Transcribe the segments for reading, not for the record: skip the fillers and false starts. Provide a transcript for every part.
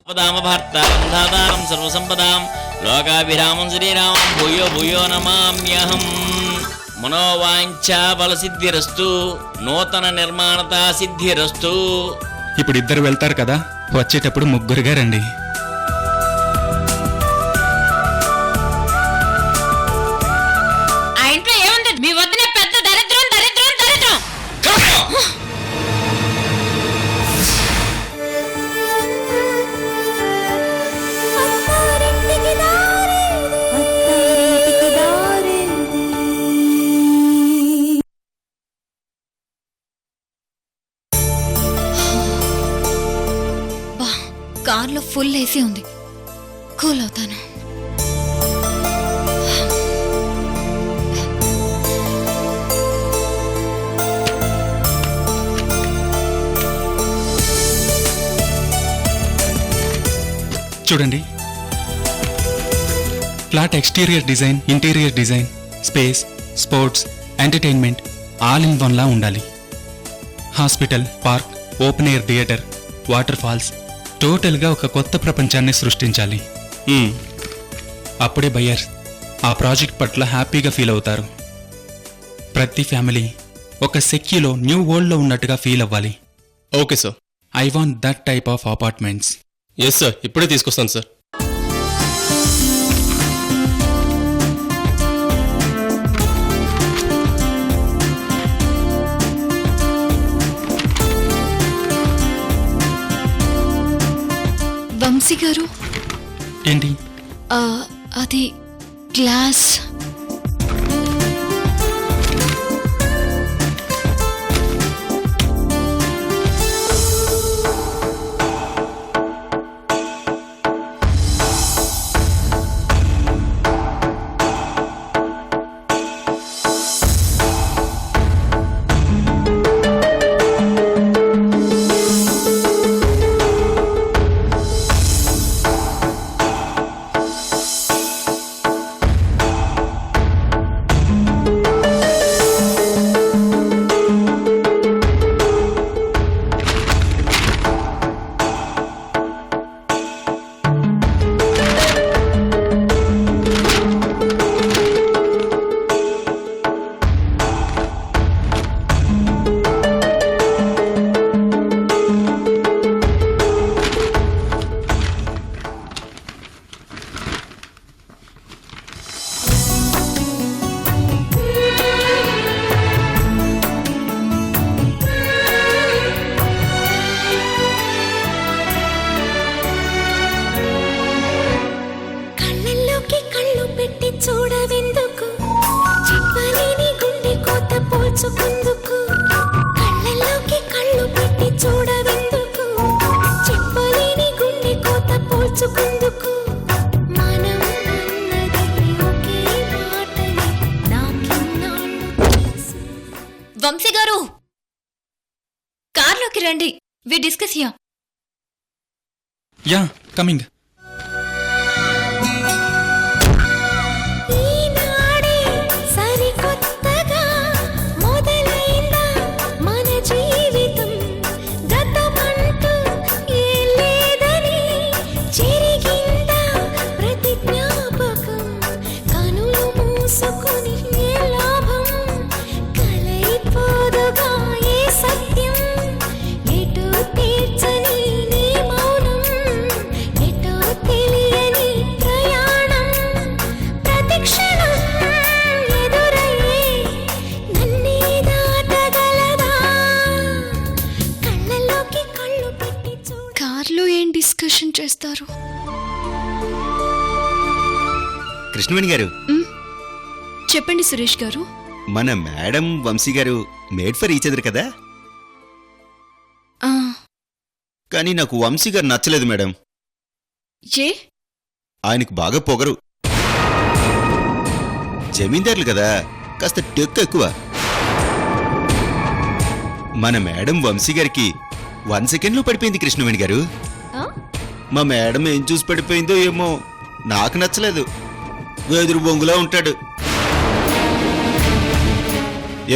పదామభర్తారం సర్వసంపదాం లోకాభిరామం శ్రీరామం భూయో భూయో నమామ్యహం. మనోవాంఛా బలసిద్ధిరస్తు, నూతన నిర్మాణత సిద్ధిరస్తు. ఇప్పుడు ఇద్దరు వెళ్తారు కదా, వచ్చేటప్పుడు ముగ్గురుగా రండి. ఆ ఇంట్లో ఏముంది? మీ వద్దనే పెద్ద దరిద్రం దరిద్రం దరిద్రం. కార్లో ఫుల్ ఏసీ ఉంది, కూల్ అవుతాను. చూడండి, flat exterior design, interior design, space, sports, entertainment all in one లా ఉండాలి. Hospital, park, open air theatre, waterfalls, టోటల్గా ఒక కొత్త ప్రపంచాన్ని సృష్టించాలి. అప్పుడే బయ్యర్స్ ఆ ప్రాజెక్ట్ పట్ల హ్యాపీగా ఫీల్ అవుతారు. ప్రతి ఫ్యామిలీ ఒక సెక్యూలో న్యూ వరల్డ్లో ఉన్నట్టుగా ఫీల్ అవ్వాలి. Okay sir. I want that type of apartments. Yes sir, ఇప్పుడే తీసుకొస్తాను సార్. వంశీ గారు, ఏంటి? అది గ్లాస్. చూడవెందుకు చెప్పలేని గుండె కోత పోల్చుకుందుకు, కళ్ళల్లోకి కళ్ళు పెట్టి చూడవెందుకు చెప్పలేని గుండె కోత పోల్చుకుందుకు. మనం అన్నది ఒకే మాటని నాకిన్నాళ్ళు తెలుసు. వంశీ గారు, కార్లోకి రండి, we discuss here. Yeah, coming. Discussion చేస్తారు. కృష్ణవేణి గారు, చెప్పండి సురేష్ గారు. మన మేడం వంశీ గారు మేడ్ ఫర్ ఈచ్ అదర్ కదా, కానీ నాకు వంశీ గారు నచ్చలేదు మేడం. ఏ? ఆయనకు బాగా పొగరు. జమీందారులు కదా, కాస్త టెక్కు ఎక్కువ. మన మేడం వంశీ గారికి 1 సెకండ్లో పడిపోయింది కృష్ణవేణి గారు. మా మేడం ఏం చూసి పడిపోయిందో ఏమో, నాకు నచ్చలేదు. వెదురు బొంగులా ఉంటాడు,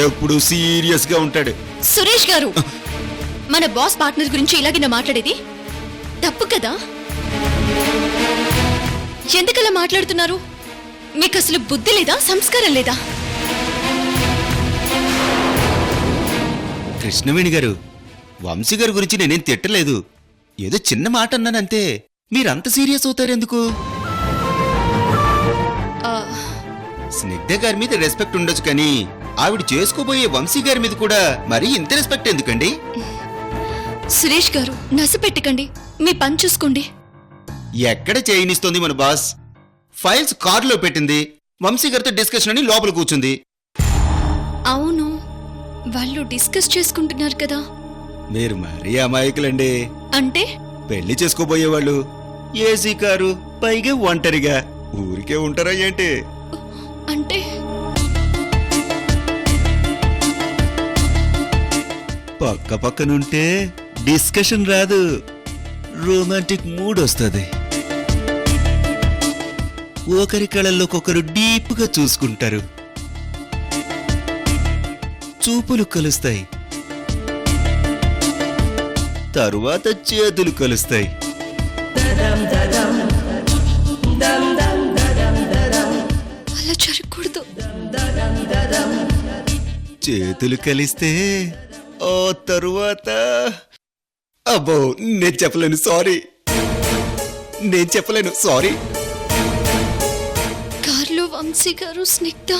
ఎప్పుడు సీరియస్ గా ఉంటాడు. సురేష్ గారు, మన బాస్ పార్ట్నర్ గురించి ఇలాగే మాట్లాడేది తప్పు కదా. ఎందుకలా మాట్లాడుతున్నారు? మీకు అసలు బుద్ధి లేదా, సంస్కారం లేదా? కృష్ణవేణి గారు, వంశీ గారి గురించి నేనేం తిట్టలేదు. ఏదో చిన్న మాట అన్నానంతే. మీరంత సీరియస్ అవుతారెందుకు? స్నిగ్ధ గారి మీద రెస్పెక్ట్ ఉండొచ్చు, కానీ ఆవిడ చేసుకోబోయే వంశీ గారి మీద కూడా మరీ ఇంత రెస్పెక్ట్ ఎందుకండి? సురేష్ గారు, నసపెట్టకండి, మీ పని చూసుకోండి. ఎక్కడ చేయనిస్తోంది మన బాస్? ఫైల్స్ కారులో పెట్టింది, వంశీ గారితో డిస్కషన్ అని లోపల కూర్చుంది. అవును, వాళ్ళు డిస్కస్ చేసుకుంటున్నారు కదా. మీరు మరీ అమాయకులండి. అంటే పెళ్లి చేసుకోబోయేవాళ్ళు ఏసీ కారు, పైగా ఒంటరిగా ఊరికే ఉంటారా ఏంటి? అంటే పక్క పక్కనుంటే డిస్కషన్ రాదు, రొమాంటిక్ మూడ్ వస్తుంది. ఒకరి కళల్లోకొకరు డీప్గా చూసుకుంటారు, చూపులు కలుస్తాయి, తరువాత చేతులు కలుస్తాయి. అలా జరగకూడదు. చేతులు కలిస్తే ఓ తరువాత అబ్బో, నేను చెప్పలేను, సారీ. కార్లో Vamsi garu, Snigdha.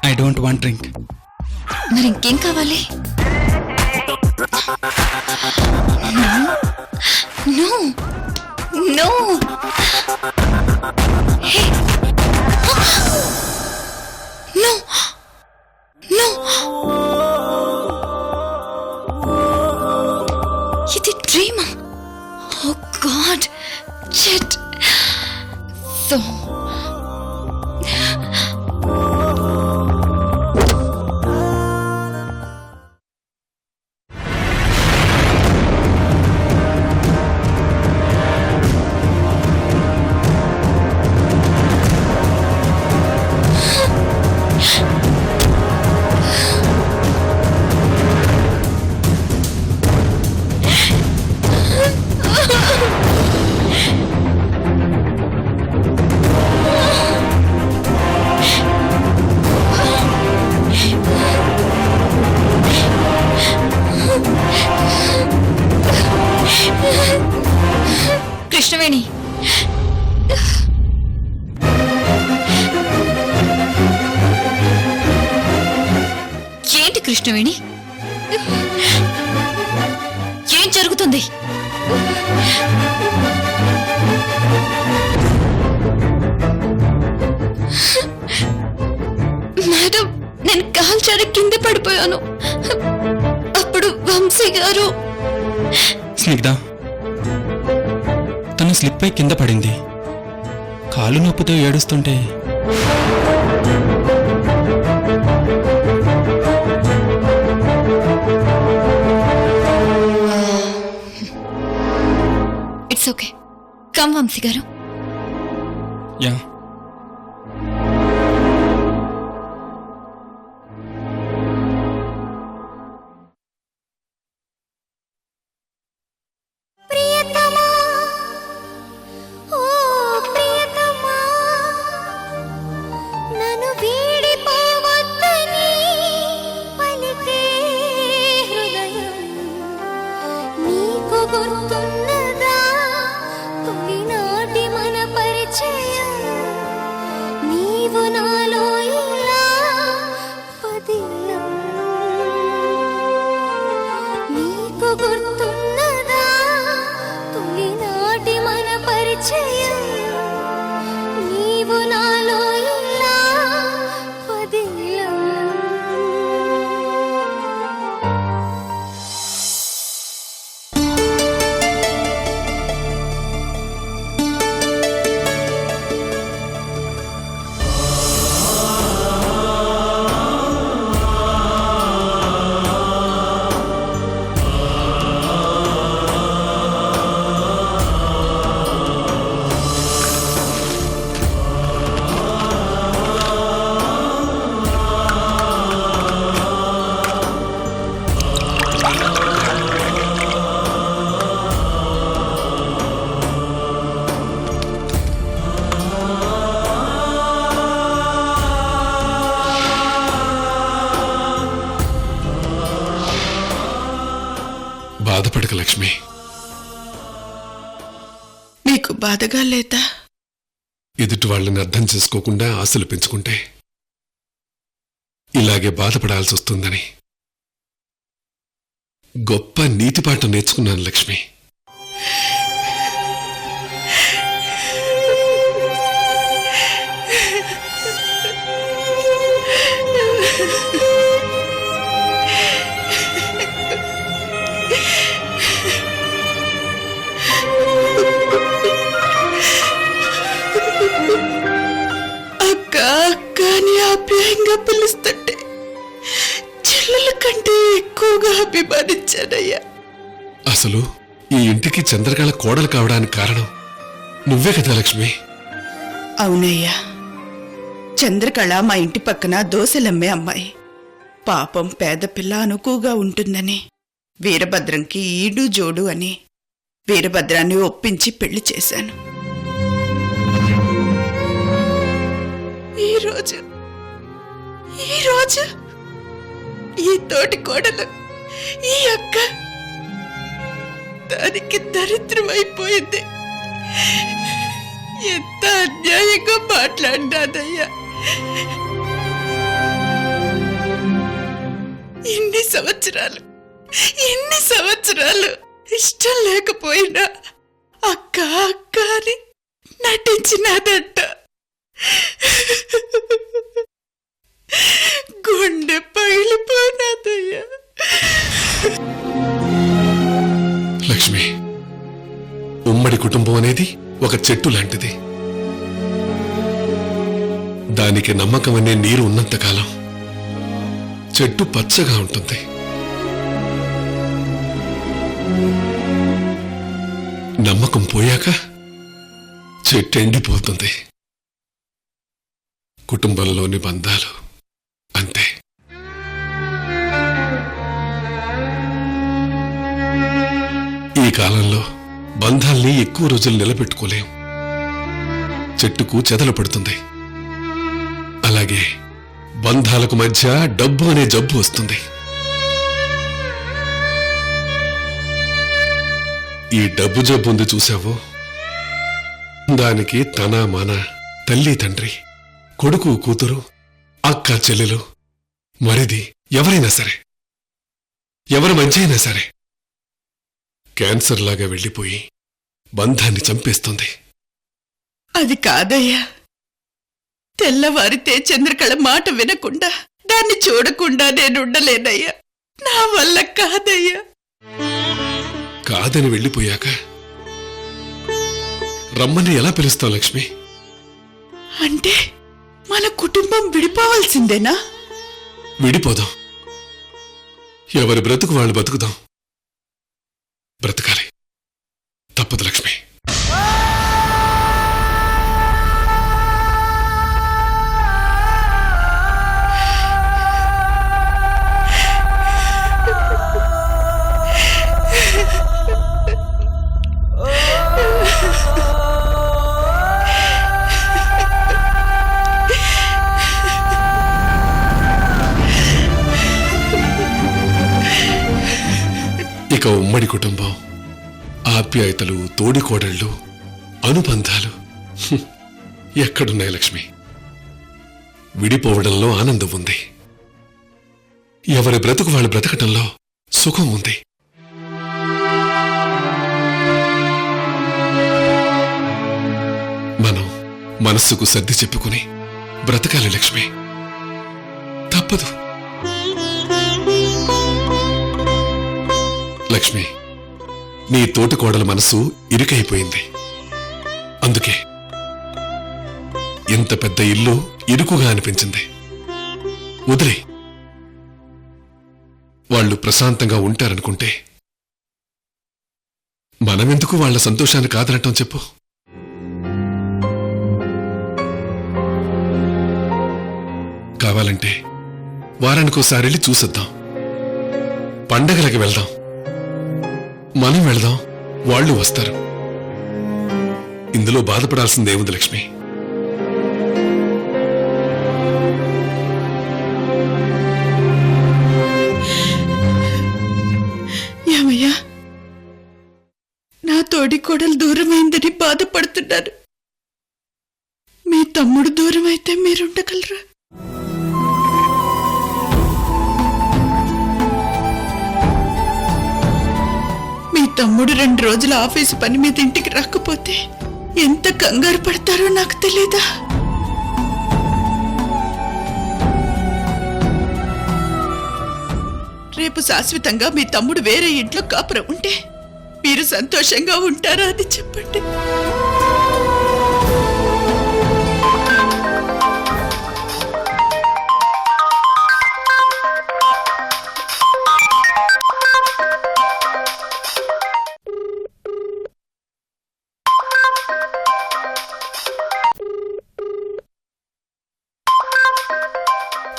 I don't want drink. మరి ఇంకేం కావాలి? No no. No no. ఇది డ్రీమా? Oh god, shit. So Krishnaveni, Krishnaveni ఏం జరుగుతుంది? మేడం, నేను కాల్చారి కింద పడిపోయాను. అప్పుడు వంశీ గారు. స్నిగ్ధ, తను స్లిప్ అయి కింద పడింది. కాలు నొప్పితో ఏడుస్తుంటే ఇట్స్ ఓకే. కమ్ వంశీ గారు. యా. ప్రియతమా ఓ ప్రియతమా నన్ను వీడిపోవద్దని పలికే హృదయం నీకు గుర్తున్నదా తొలినాటి మన పరిచయం నీవు నాలో ఇలా పదిలం నీకు గుర్తున్నదా తొలినాటి మన పరిచయం నీవు నాలో ఇలా పదిలం బాధపడక లక్ష్మి. నీకు బాధగా లేదా? ఎదుటి వాళ్ళని అర్థం చేసుకోకుండా ఆశలు పెంచుకుంటే ఇలాగే బాధపడాల్సి వస్తుందని గొప్ప నీతిపాఠం నేర్చుకున్నాను లక్ష్మి. అక్క అక్క అని ఆప్యాయంగా పిలుస్తుంటే చెల్లెల కంటే ఎక్కువగా అభిమానించానయ్యా. అసలు ఈ ఇంటికి చంద్రకళ కోడలు కావడానికి కారణం నువ్వే కదా లక్ష్మి. అవునయ్యా, చంద్రకళ మా ఇంటి పక్కన దోశలమ్మే అమ్మాయి. పాపం పేద పిల్ల అనుకువగా ఉంటుందని వీరభద్రంకి ఈడు జోడు అని వీరభద్రాన్ని ఒప్పించి పెళ్లి చేశాను. ఈరోజు ఈ తోటి కోడలు, ఈ అక్క దానికి దరిద్రమైపోయింది. ఎంత అన్యాయంగా మాట్లాడినాదయ్యా. ఇన్ని సంవత్సరాలు ఇష్టం లేకపోయినా అక్క అక్క అని నటించినాదంట. గుండె పగిలిపోయినాదయ్యా. లక్ష్మి, ఉమ్మడి కుటుంబం అనేది ఒక చెట్టు లాంటిది. దానికి నమ్మకం అనే నీరు ఉన్నంతకాలం చెట్టు పచ్చగా ఉంటుంది. నమ్మకం పోయాక చెట్టు ఎండిపోతుంది. కుటుంబంలోని బంధాలు అంతే. ఈ కాలంలో బంధాల్ని ఎక్కువ రోజులు నిలబెట్టుకోలేం. చెట్టుకు చెదలు పడుతుంది. అలాగే బంధాలకు మధ్య డబ్బు అనే జబ్బు వస్తుంది. ఈ డబ్బు జబ్బు ఉంది చూసావో, దానికి తన మన తల్లి తండ్రి, కొడుకు కూతురు, అక్క చెల్లెలు, మరిది ఎవరైనా సరే, ఎవరి మంచి అయినా సరే క్యాన్సర్ లాగా వెళ్ళిపోయి బంధాన్ని చంపేస్తుంది. అది కాదయ్యా. తెల్లవారితే చంద్రకళ మాట వినకుండా, దాన్ని చూడకుండా నేనుండలేనయ్యా. నా వల్ల కాదయ్యా. కాదని వెళ్ళిపోయాక రమ్మని ఎలా పిలుస్తావు లక్ష్మి? అంటే మన కుటుంబం విడిపోవాల్సిందేనా? విడిపోదాం. ఎవరి బ్రతుకు వాళ్ళు బతుకుదాం. బ్రతకాలి, తప్పదు లక్ష్మి. ఇక ఉమ్మడి కుటుంబం, ఆప్యాయతలు, తోడికోడళ్ళు, అనుబంధాలు ఎక్కడున్నాయి లక్ష్మి? విడిపోవడంలో ఆనందం ఉంది. ఎవరి బ్రతుకు వాళ్ళు బ్రతకటంలో సుఖం ఉంది. మనం మనస్సుకు సర్ది చెప్పుకుని బ్రతకాలి లక్ష్మి, తప్పదు. లక్ష్మి, నీ తోటి కోడల మనసు ఇరుకైపోయింది. అందుకే ఇంత పెద్ద ఇల్లు ఇరుకుగా అనిపించింది. వదిలే, వాళ్ళు ప్రశాంతంగా ఉంటారనుకుంటే మనమెందుకు వాళ్ళ సంతోషాన్ని కాదనటం చెప్పు? కావాలంటే వారానికోసారి వెళ్ళి చూసొద్దాం. పండగలకి వెళ్దాం. మనం వెళదాం, వాళ్ళు వస్తారు. ఇందులో బాధపడాల్సిందేముంది లక్ష్మి? ఏమయ్యా, నా తోడి కోడలు దూరమైందని బాధపడుతున్నారు. మీ తమ్ముడు దూరం అయితే మీరుండగలరా? తమ్ముడు 2 రోజుల ఆఫీసు పని మీద ఇంటికి రాకపోతే ఎంత కంగారు పడతారో నాకు తెలీదా? రేపు శాశ్వతంగా మీ తమ్ముడు వేరే ఇంట్లో కాపురం ఉంటే మీరు సంతోషంగా ఉంటారా అని చెప్పండి.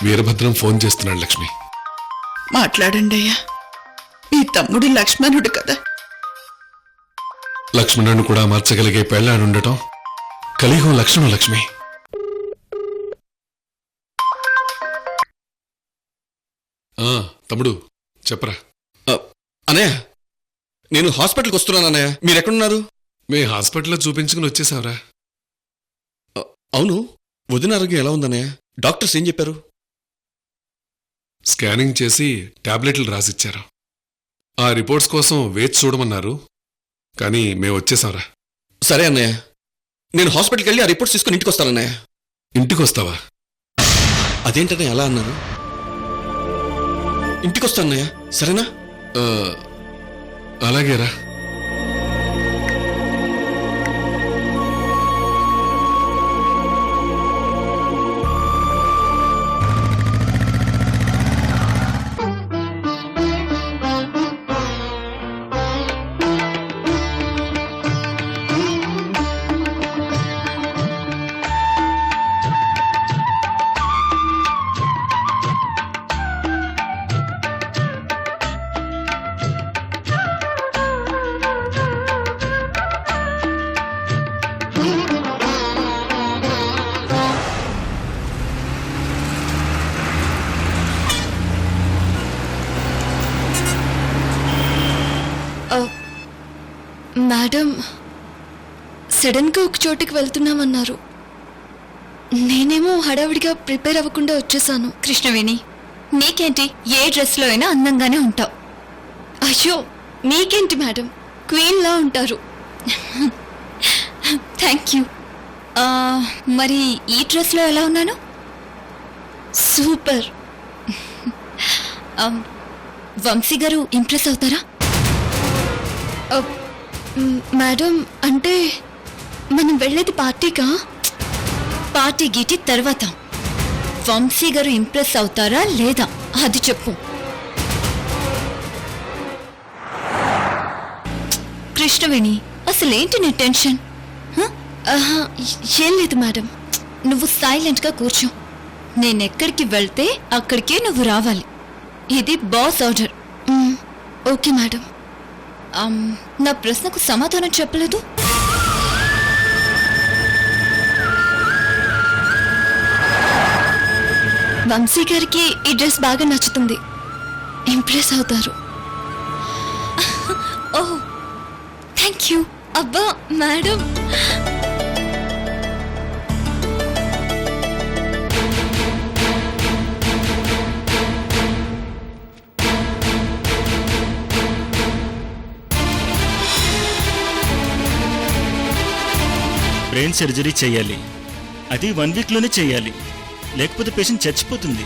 వీరభద్రం ఫోన్ చేస్తున్నాడు లక్ష్మి. మాట్లాడండి అయ్యా. మీ తమ్ముడు లక్ష్మణుడు కదా. లక్ష్మణుడు కూడా మార్చగలిగే పెళ్ళాడుండటం కలియుగం లక్షణం లక్ష్మి. తమ్ముడు చెప్పరా. అనయ్య, నేను హాస్పిటల్కి వస్తున్నాను అన్నయ్య. మీరెక్కడున్నారు? మే హాస్పిటల్లో చూపించుకుని వచ్చేసావరా? అవును, వదిన ఆరోగ్యం ఎలా ఉందన్నయ్య? డాక్టర్స్ ఏం చెప్పారు? స్కానింగ్ చేసి టాబ్లెట్లు రాసిచ్చారు. ఆ రిపోర్ట్స్ కోసం వేచి చూడమన్నారు. కానీ మేము వచ్చేసాంరా. సరే అన్నయ్య, నేను హాస్పిటల్కి వెళ్ళి ఆ రిపోర్ట్స్ తీసుకుని ఇంటికి వస్తానన్నయ్య. ఇంటికి వస్తావా? అదేంటన్నయ్య అలా అన్నారు? ఇంటికి వస్తానన్నయ్య, సరేనా? అలాగేరా. మేడం, సడన్గా ఒక చోటికి వెళ్తున్నామన్నారు. నేనేమో హడావిడిగా ప్రిపేర్ అవ్వకుండా వచ్చేసాను. కృష్ణవేణి, నీకేంటి ఏ డ్రెస్లో అయినా అందంగానే ఉంటావు. అయ్యో మీకేంటి మేడం, క్వీన్లా ఉంటారు. Thank you. మరి ఈ డ్రెస్లో ఎలా ఉన్నాను? సూపర్. వంశీ గారు ఇంప్రెస్ అవుతారా? మేడం అంటే మనం వెళ్ళేది పార్టీకా? పార్టీ గీటి తర్వాత వంశీ గారు ఇంప్రెస్ అవుతారా లేదా అది చెప్పు. కృష్ణవేణి అసలేంటి నీ టెన్షన్? ఏం లేదు మేడం, నువ్వు సైలెంట్గా కూర్చో. నేనెక్కడికి వెళ్తే అక్కడికే నువ్వు రావాలి. ఇది బాస్ ఆర్డర్. Okay madam. నా ప్రశ్నకు సమాధానం చెప్పలేదు. వంశీ గారికి ఈ డ్రెస్ బాగా నచ్చుతుంది, ఇంప్రెస్ అవుతారు. ఓహ్ థ్యాంక్ యూ. అబ్బా మేడం. బ్రెయిన్ సర్జరీ చేయాలి, అది 1 వీక్లోనే చేయాలి, లేకపోతే పేషెంట్ చచ్చిపోతుంది.